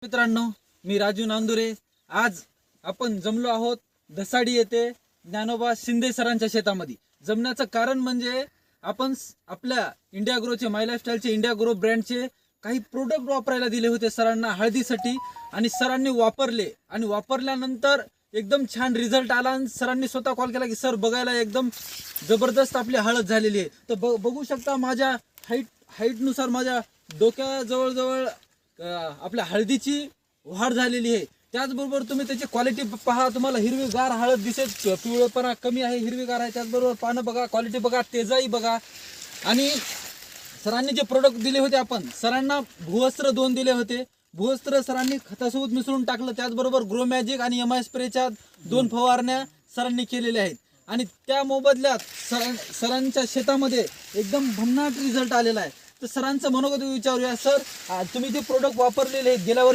मित्रांनो, मी राजू नांदुरे. आज आपण जमलो आहोत दसाडी येथे ज्ञानोबा शिंदे सरांच्या शेतामध्ये. जमण्याचं कारण म्हणजे आपण आपल्या इंडिया ग्रोचे माय लाईफस्टाईलचे इंडिया ग्रो ब्रँडचे काही प्रोडक्ट वापरायला दिले होते सरांना हळदीसाठी, आणि सरांनी वापरले आणि वापरल्यानंतर एकदम छान रिझल्ट आला. आणि सरांनी स्वतः कॉल केला की सर बघायला एकदम जबरदस्त आपली हळद झालेली आहे. तर बघू शकता माझ्या हाईटनुसार माझ्या डोक्या जवळजवळ आपल्या हळदीची वाढ झालेली आहे. त्याचबरोबर तुम्ही त्याची क्वालिटी पहा, तुम्हाला हिरवीगार हळद दिसेल, पिवळेपणा कमी आहे, हिरवीगार आहे. त्याचबरोबर पानं बघा, क्वालिटी बघा, तेजाई बघा. आणि सरांनी जे प्रोडक्ट दिले होते, आपण सरांना भूवस्त्र 2 दिले होते. भूवस्त्र सरांनी खतासोबत मिसळून टाकलं. त्याचबरोबर ग्रो मॅजिक आणि MI स्प्रेच्या 2 फवारण्या सरांनी केलेल्या आहेत. आणि त्या मोबदल्यात सरांच्या शेतामध्ये एकदम भन्नाट रिझल्ट आलेला आहे. तर सरांचं मनोगत विचारूया. सर, तुम्ही जे प्रोडक्ट वापरलेले आहेत गेल्या वर्षी